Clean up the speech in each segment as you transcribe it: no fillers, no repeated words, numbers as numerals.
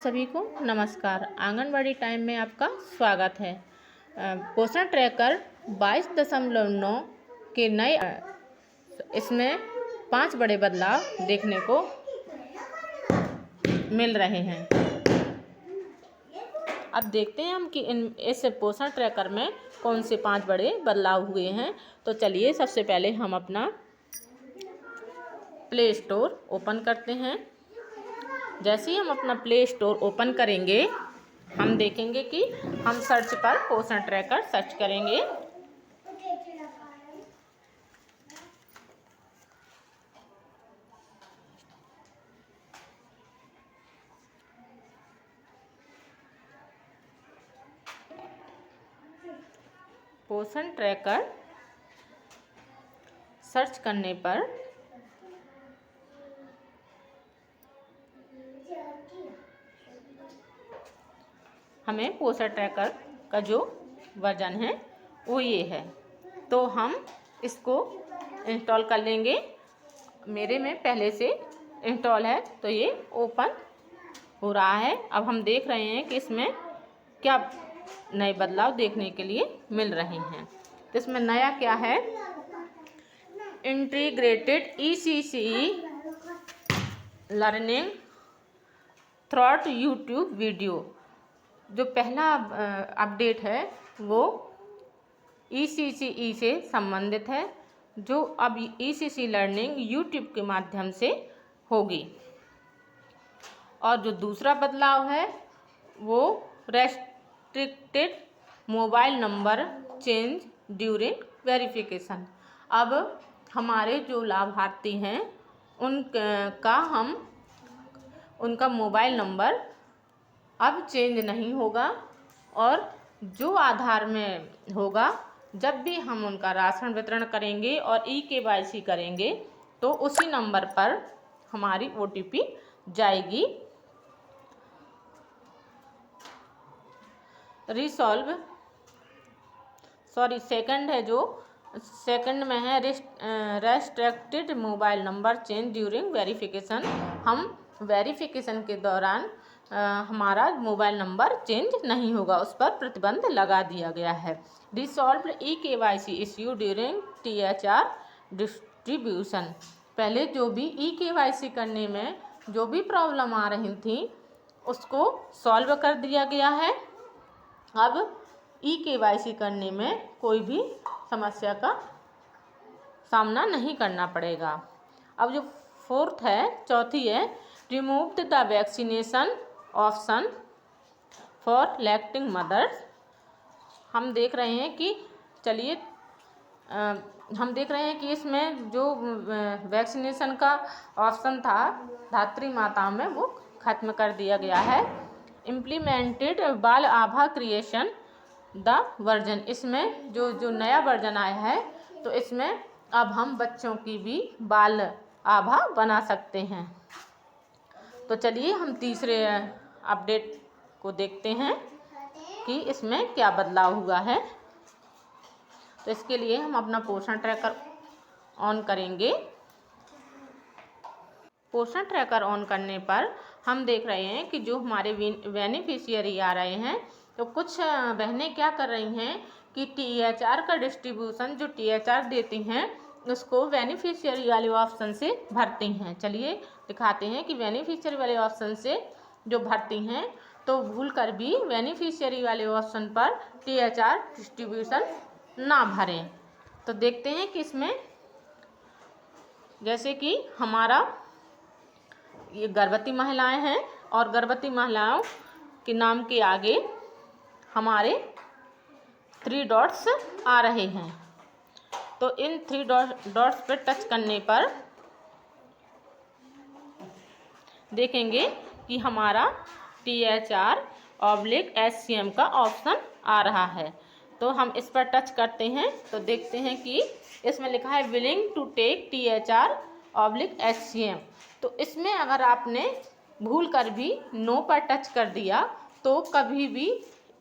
सभी को नमस्कार। आंगनबाड़ी टाइम में आपका स्वागत है। पोषण ट्रैकर 22.9 के नए इसमें 5 बड़े बदलाव देखने को मिल रहे हैं। अब देखते हैं हम कि इस पोषण ट्रैकर में कौन से 5 बड़े बदलाव हुए हैं। तो चलिए सबसे पहले हम अपना प्ले स्टोर ओपन करते हैं। जैसे ही हम अपना प्ले स्टोर ओपन करेंगे, हम देखेंगे कि हम सर्च पर पोषण ट्रैकर सर्च करेंगे। पोषण ट्रैकर सर्च करने पर हमें पोषण ट्रैकर का जो वर्जन है वो ये है। तो हम इसको इंस्टॉल कर लेंगे। मेरे में पहले से इंस्टॉल है तो ये ओपन हो रहा है। अब हम देख रहे हैं कि इसमें क्या नए बदलाव देखने के लिए मिल रहे हैं। तो इसमें नया क्या है, integrated ECC learning through YouTube video. जो पहला अपडेट है वो ECCE से संबंधित है, जो अब ECC लर्निंग यूट्यूब के माध्यम से होगी। और जो दूसरा बदलाव है वो restricted mobile number change during verification. अब हमारे जो लाभार्थी हैं उनका मोबाइल नंबर अब चेंज नहीं होगा, और जो आधार में होगा, जब भी हम उनका राशन वितरण करेंगे और eKYC करेंगे तो उसी नंबर पर हमारी OTP जाएगी। सेकंड में है restricted mobile number change during verification. हम वेरिफिकेशन के दौरान हमारा मोबाइल नंबर चेंज नहीं होगा, उस पर प्रतिबंध लगा दिया गया है। Resolve eKYC issue during THR distribution. पहले जो भी eKYC करने में जो भी प्रॉब्लम आ रही थी उसको सॉल्व कर दिया गया है। अब eKYC करने में कोई भी समस्या का सामना नहीं करना पड़ेगा। अब जो चौथी है remove the vaccination option for lactating mothers. हम देख रहे हैं कि इसमें जो वैक्सीनेशन का ऑप्शन था धात्री माताओं में, वो खत्म कर दिया गया है। इम्प्लीमेंटेड बाल आभा क्रिएशन द वर्जन। इसमें जो नया वर्जन आया है तो इसमें अब हम बच्चों की भी बाल आभा बना सकते हैं। तो चलिए हम तीसरे अपडेट को देखते हैं कि इसमें क्या बदलाव हुआ है। तो इसके लिए हम अपना पोषण ट्रैकर ऑन करेंगे। पोषण ट्रैकर ऑन करने पर हम देख रहे हैं कि जो हमारे बेनिफिशियरी आ रहे हैं, तो कुछ बहनें क्या कर रही हैं कि THR का डिस्ट्रीब्यूशन जो THR देती हैं उसको बेनिफिशियरी वाले ऑप्शन से भरती हैं। चलिए दिखाते हैं कि बेनिफिशियरी वाले ऑप्शन से जो भरती हैं तो भूल कर भी बेनिफिशियरी वाले ऑप्शन पर THR डिस्ट्रीब्यूशन ना भरें। तो देखते हैं कि इसमें जैसे कि हमारा ये गर्भवती महिलाएं हैं और गर्भवती महिलाओं के नाम के आगे हमारे 3 डॉट्स आ रहे हैं। तो इन 3 डॉट्स पर टच करने पर देखेंगे कि हमारा THR/HCM का ऑप्शन आ रहा है। तो हम इस पर टच करते हैं तो देखते हैं कि इसमें लिखा है विलिंग टू टेक THR/HCM। तो इसमें अगर आपने भूल कर भी नो पर टच कर दिया तो कभी भी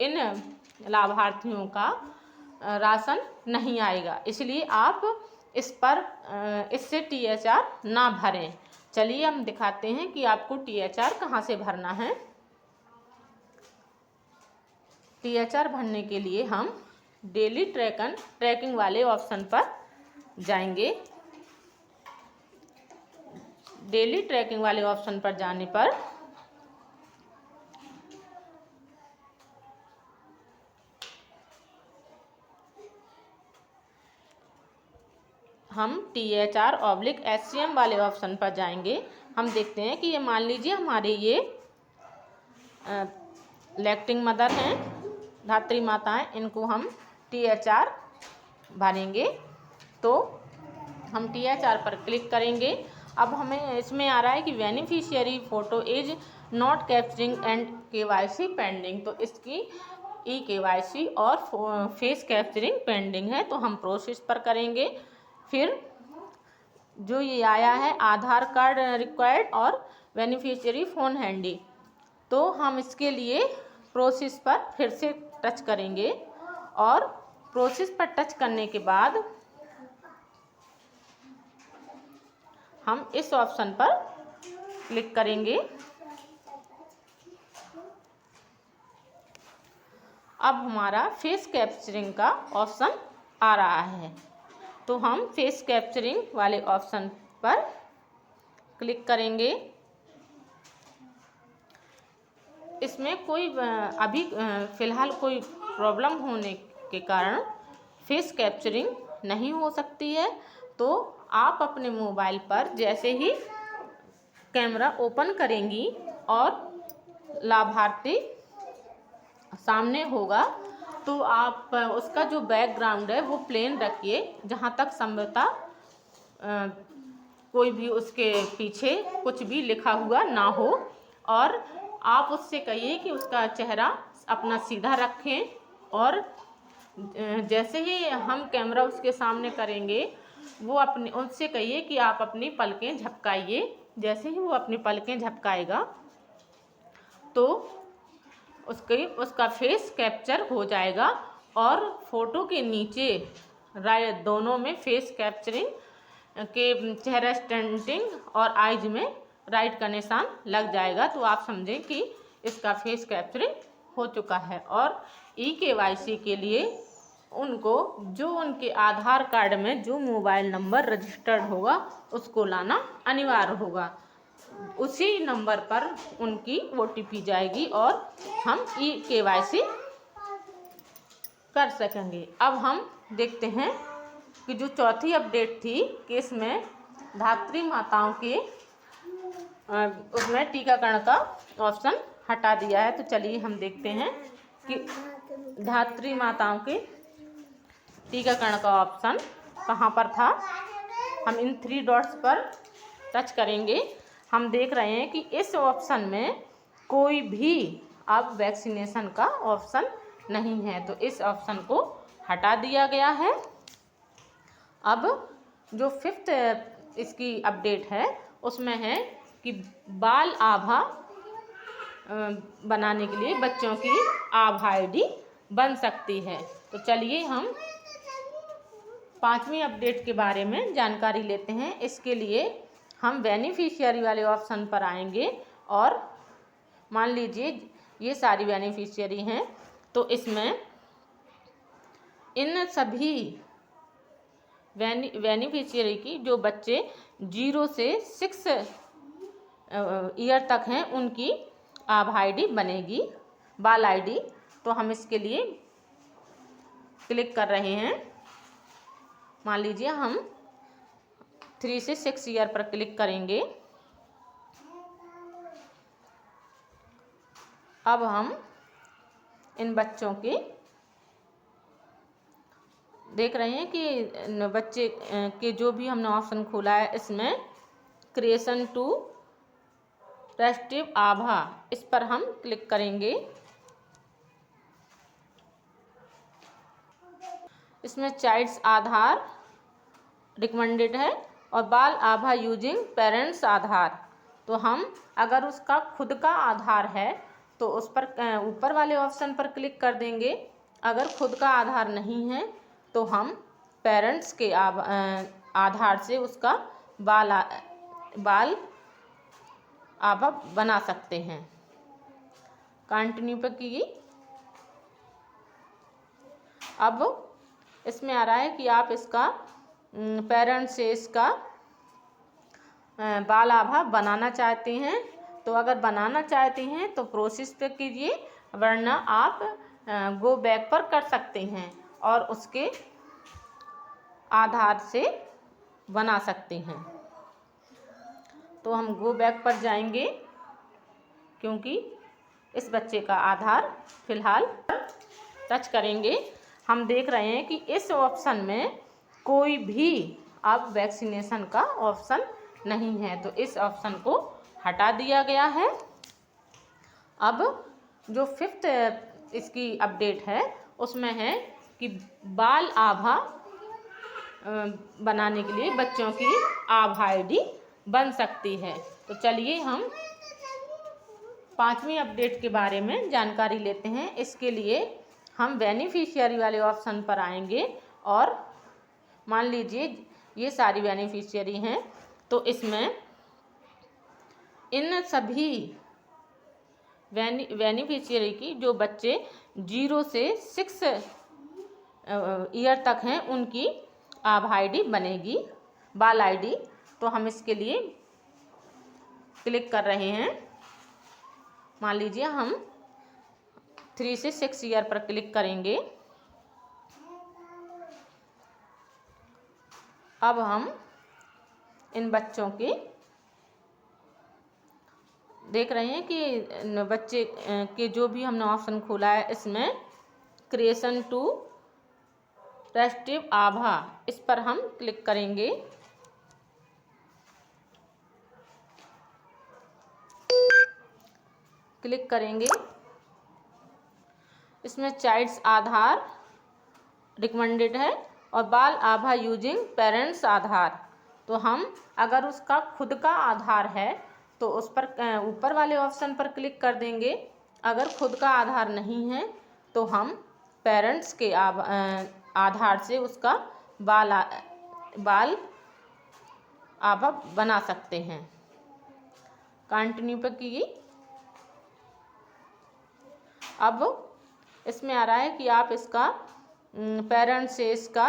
इन लाभार्थियों का राशन नहीं आएगा। इसलिए आप इससे THR ना भरें। चलिए हम दिखाते हैं कि आपको THR कहाँ से भरना है। THR भरने के लिए हम डेली ट्रैकिंग वाले ऑप्शन पर जाएंगे। डेली ट्रैकिंग वाले ऑप्शन पर जाने पर हम THR/SCM वाले ऑप्शन पर जाएंगे। हम देखते हैं कि ये मान लीजिए हमारे ये लैक्टिंग मदर हैं, धात्री माताएं, इनको हम THR भरेंगे। तो हम THR पर क्लिक करेंगे। अब हमें इसमें आ रहा है कि beneficiary photo is not capturing and KYC pending. तो इसकी KYC और फेस कैप्चरिंग पेंडिंग है, तो हम प्रोसेस पर करेंगे। फिर जो ये आया है आधार कार्ड रिक्वायर्ड और बेनिफिशियरी फ़ोन हैंडी, तो हम इसके लिए प्रोसेस पर फिर से टच करेंगे और प्रोसेस पर टच करने के बाद हम इस ऑप्शन पर क्लिक करेंगे। अब हमारा फेस कैप्चरिंग का ऑप्शन आ रहा है, तो हम फेस कैप्चरिंग वाले ऑप्शन पर क्लिक करेंगे। इसमें कोई अभी फ़िलहाल कोई प्रॉब्लम होने के कारण फेस कैप्चरिंग नहीं हो सकती है। तो आप अपने मोबाइल पर जैसे ही कैमरा ओपन करेंगी और लाभार्थी सामने होगा, तो आप उसका जो बैकग्राउंड है वो प्लेन रखिए, जहाँ तक संभवतः कोई भी उसके पीछे कुछ भी लिखा हुआ ना हो। और आप उससे कहिए कि उसका चेहरा अपना सीधा रखें, और जैसे ही हम कैमरा उसके सामने करेंगे वो उससे कहिए कि आप अपनी पलकें झपकाइए। जैसे ही वो अपनी पलकें झपकाएगा तो उसका फेस कैप्चर हो जाएगा, और फोटो के नीचे दोनों में फेस कैप्चरिंग के चेहरा स्टंटिंग और आइज में राइट का निशान लग जाएगा। तो आप समझें कि इसका फेस कैप्चरिंग हो चुका है। और KYC के लिए उनको जो उनके आधार कार्ड में जो मोबाइल नंबर रजिस्टर्ड होगा उसको लाना अनिवार्य होगा। उसी नंबर पर उनकी OTP जाएगी और हम KYC कर सकेंगे। अब हम देखते हैं कि जो चौथी अपडेट थी कि इसमें धात्री माताओं के उसमें टीकाकरण का ऑप्शन हटा दिया है। तो चलिए हम देखते हैं कि धात्री माताओं के टीकाकरण का ऑप्शन कहाँ पर था। हम इन 3 डॉट्स पर टच करेंगे। हम देख रहे हैं कि इस ऑप्शन में कोई भी अब वैक्सीनेशन का ऑप्शन नहीं है, तो इस ऑप्शन को हटा दिया गया है। अब जो 5th इसकी अपडेट है उसमें है कि बाल आभा बनाने के लिए बच्चों की आभा ID बन सकती है। तो चलिए हम 5वीं अपडेट के बारे में जानकारी लेते हैं। इसके लिए हम बेनिफिशियरी वाले ऑप्शन पर आएंगे और मान लीजिए ये सारी बेनिफिशियरी हैं, तो इसमें इन सभी बेनिफिशियरी की जो बच्चे 0 से 6 ईयर तक हैं उनकी आभा ID बनेगी, बाल ID। तो हम इसके लिए क्लिक कर रहे हैं। मान लीजिए हम 3 से 6 ईयर पर क्लिक करेंगे। अब हम इन बच्चों के देख रहे हैं कि बच्चे के जो भी हमने ऑप्शन खोला है इसमें क्रिएशन टू रेस्टिव आभा, इस पर हम क्लिक करेंगे। इसमें चाइल्ड्स आधार रिकमेंडेड है और बाल आभा यूजिंग पेरेंट्स आधार। तो हम अगर उसका खुद का आधार है तो उस पर ऊपर वाले ऑप्शन पर क्लिक कर देंगे। अगर खुद का आधार नहीं है तो हम पेरेंट्स के आधार से उसका बाल आभा बना सकते हैं। कंटिन्यू पर की अब इसमें आ रहा है कि आप इसका पेरेंट्स से इसका बाल आभा बनाना चाहते हैं, तो अगर बनाना चाहते हैं तो प्रोसेस पे कीजिए, वरना आप गो बैक पर कर सकते हैं और उसके आधार से बना सकते हैं। तो हम गो बैक पर जाएंगे क्योंकि इस बच्चे का आधार फिलहाल टच करेंगे। हम देख रहे हैं कि इस ऑप्शन में कोई भी अब वैक्सीनेशन का ऑप्शन नहीं है, तो इस ऑप्शन को हटा दिया गया है। अब जो 5th इसकी अपडेट है उसमें है कि बाल आभा बनाने के लिए बच्चों की आभा ID बन सकती है। तो चलिए हम 5वीं अपडेट के बारे में जानकारी लेते हैं। इसके लिए हम बेनिफिशियरी वाले ऑप्शन पर आएंगे और मान लीजिए ये सारी बेनिफिशियरी हैं, तो इसमें इन सभी बेनिफिशियरी की जो बच्चे 0 से 6 ईयर तक हैं उनकी आभा ID बनेगी, बाल ID। तो हम इसके लिए क्लिक कर रहे हैं। मान लीजिए हम 3 से 6 ईयर पर क्लिक करेंगे। अब हम इन बच्चों के देख रहे हैं कि बच्चे के जो भी हमने ऑप्शन खोला है इसमें क्रिएशन टू रेस्ट्रिक्टिव आभा, इस पर हम क्लिक करेंगे। क्लिक करेंगे, इसमें चाइल्ड्स आधार रिकमेंडेड है और बाल आभा यूजिंग पेरेंट्स आधार। तो हम अगर उसका खुद का आधार है तो उस पर ऊपर वाले ऑप्शन पर क्लिक कर देंगे। अगर खुद का आधार नहीं है तो हम पेरेंट्स के आधार से उसका बाल आभा बना सकते हैं। कंटिन्यू पर कीजिए। अब इसमें आ रहा है कि आप इसका पेरेंट्स से इसका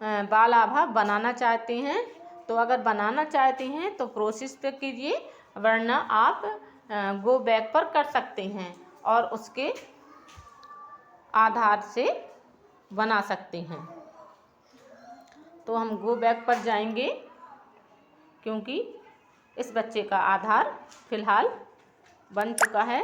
बाल आभा बनाना चाहते हैं, तो अगर बनाना चाहते हैं तो प्रोसेस पे कीजिए, वरना आप गो बैक पर कर सकते हैं और उसके आधार से बना सकते हैं। तो हम गो बैक पर जाएंगे क्योंकि इस बच्चे का आधार फिलहाल बन चुका है।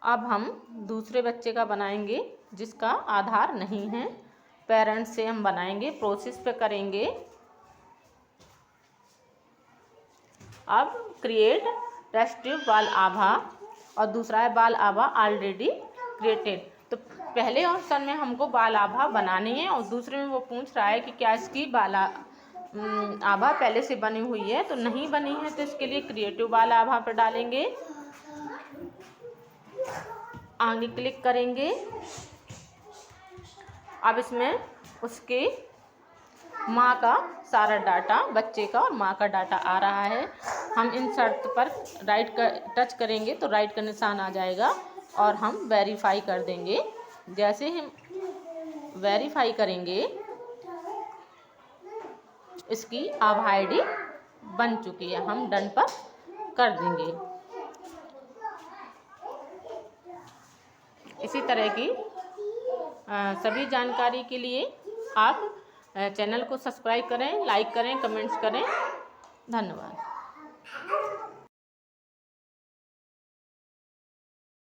अब हम दूसरे बच्चे का बनाएंगे जिसका आधार नहीं है। पेरेंट्स से हम बनाएंगे, प्रोसेस पे करेंगे। अब क्रिएट रेस्ट्रिक्टिव बाल आभा और दूसरा है बाल आभा ऑलरेडी क्रिएटेड। तो पहले ऑप्शन में हमको बाल आभा बनानी है और दूसरे में वो पूछ रहा है कि क्या इसकी बाल आभा पहले से बनी हुई है, तो नहीं बनी है, तो इसके लिए क्रिएटिव बाल आभा पर डालेंगे। आगे क्लिक करेंगे। अब इसमें उसके माँ का सारा डाटा, बच्चे का और माँ का डाटा आ रहा है। हम इन शर्त पर टच करेंगे तो राइट का निशान आ जाएगा और हम वेरीफाई कर देंगे। जैसे हम वेरीफाई करेंगे इसकी आभा ID बन चुकी है, हम डन पर कर देंगे। इसी तरह की सभी जानकारी के लिए आप चैनल को सब्सक्राइब करें, लाइक करें, कमेंट्स करें। धन्यवाद।